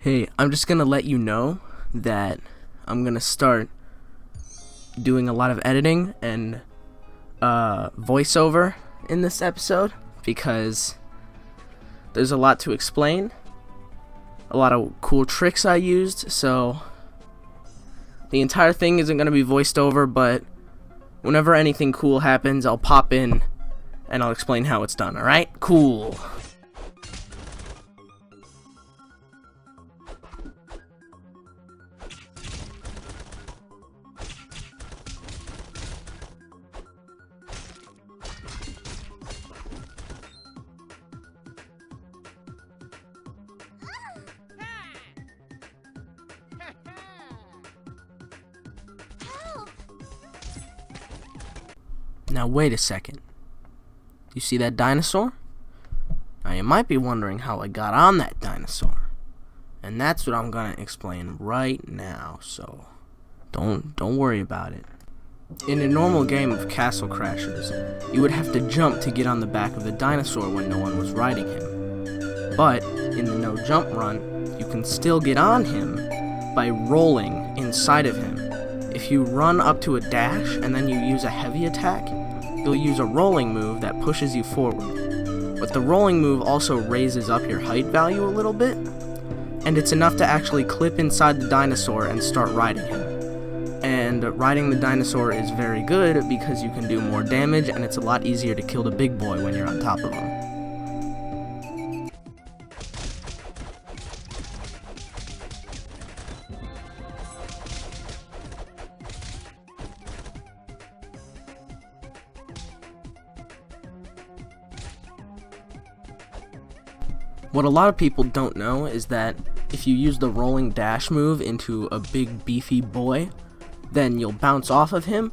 Hey, I'm just gonna let you know that I'm gonna start doing a lot of editing and voiceover in this episode because there's a lot to explain, a lot of cool tricks I used, so the entire thing isn't gonna be voiced over, but whenever anything cool happens, I'll pop in and I'll explain how it's done, alright? Cool. Now wait a second. You see that dinosaur? Now you might be wondering how I got on that dinosaur. And that's what I'm gonna explain right now, so don't worry about it. In a normal game of Castle Crashers, you would have to jump to get on the back of the dinosaur when no one was riding him. But in the no jump run, you can still get on him by rolling inside of him. If you run up to a dash and then you use a heavy attack, you'll use a rolling move that pushes you forward. But the rolling move also raises up your height value a little bit, and it's enough to actually clip inside the dinosaur and start riding him. And riding the dinosaur is very good because you can do more damage and it's a lot easier to kill the big boy when you're on top of him. What a lot of people don't know is that if you use the rolling dash move into a big beefy boy, then you'll bounce off of him,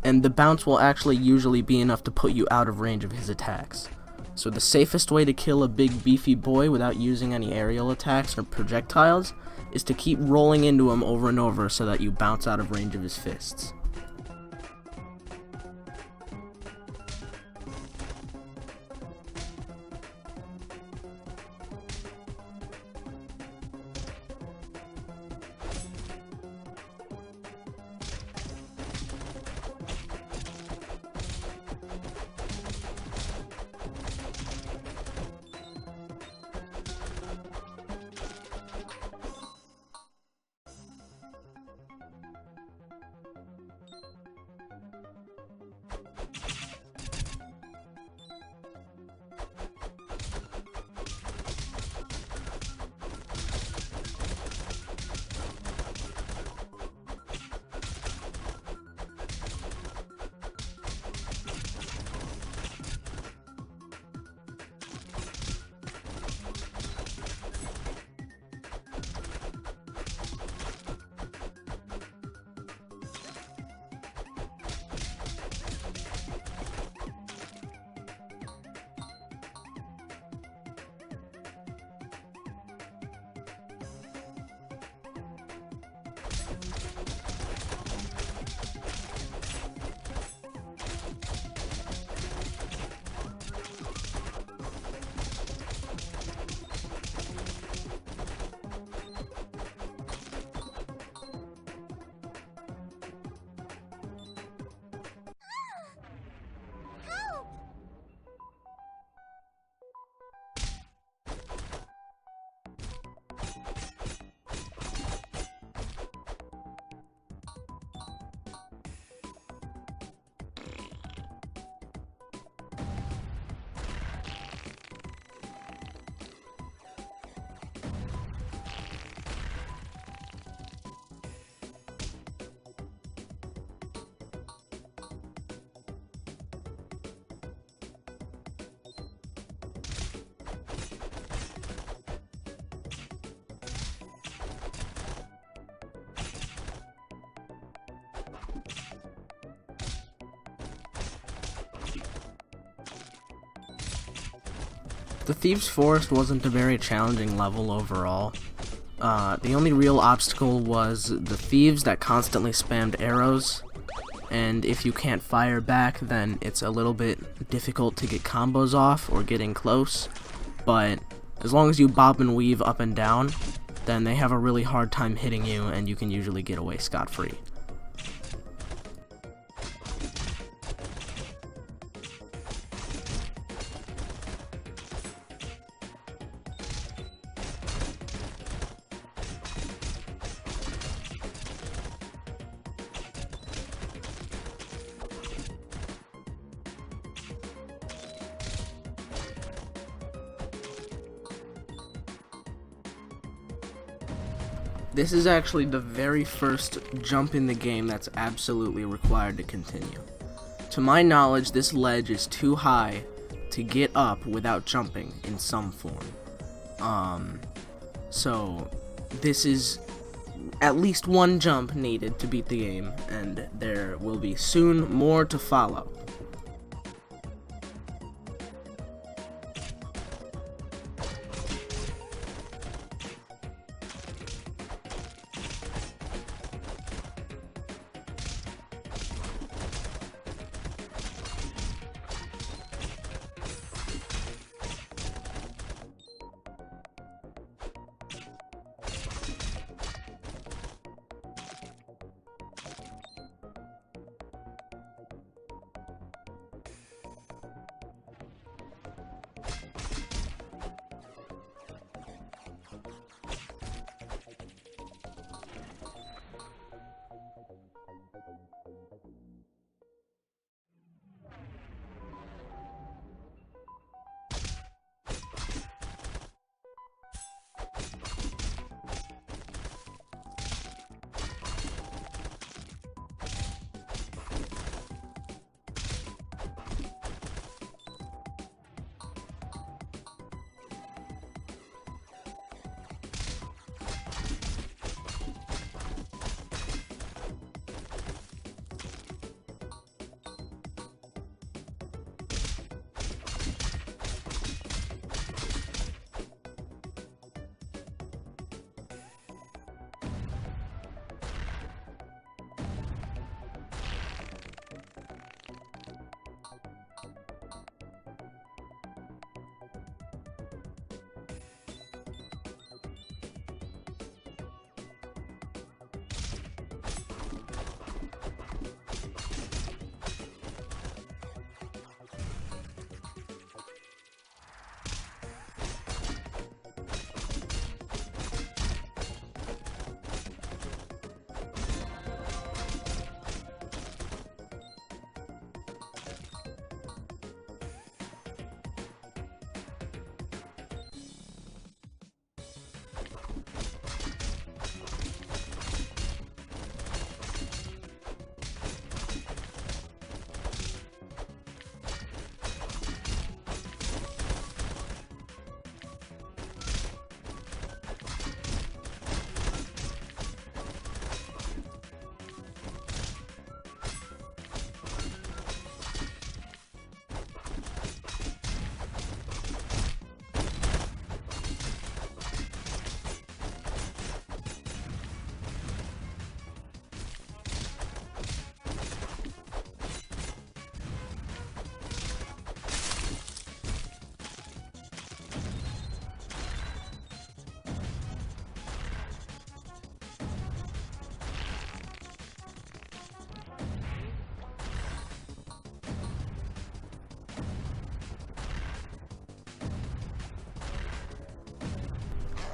and the bounce will actually usually be enough to put you out of range of his attacks. So the safest way to kill a big beefy boy without using any aerial attacks or projectiles is to keep rolling into him over and over so that you bounce out of range of his fists. The Thieves' Forest wasn't a very challenging level overall. The only real obstacle was the thieves that constantly spammed arrows, and if you can't fire back, then it's a little bit difficult to get combos off or getting close, but as long as you bob and weave up and down, then they have a really hard time hitting you, and you can usually get away scot-free. This is actually the very first jump in the game that's absolutely required to continue. To my knowledge, this ledge is too high to get up without jumping in some form. So this is at least one jump needed to beat the game, and there will be soon more to follow.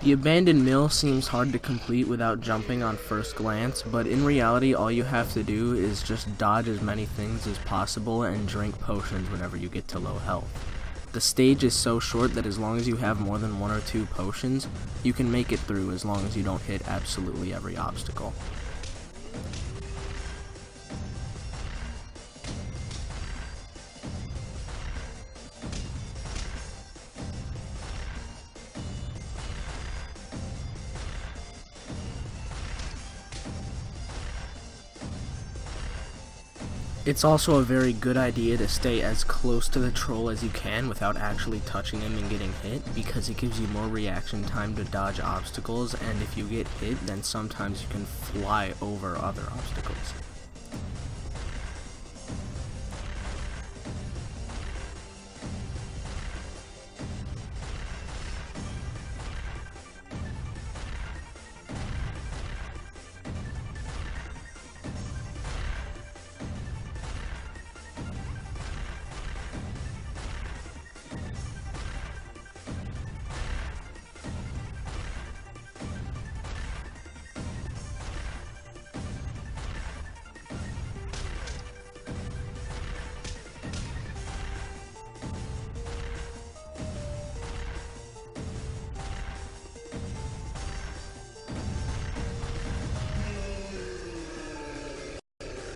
The abandoned mill seems hard to complete without jumping on first glance, but in reality all you have to do is just dodge as many things as possible and drink potions whenever you get to low health. The stage is so short that as long as you have more than 1 or 2 potions, you can make it through as long as you don't hit absolutely every obstacle. It's also a very good idea to stay as close to the troll as you can without actually touching him and getting hit, because it gives you more reaction time to dodge obstacles, and if you get hit, then sometimes you can fly over other obstacles.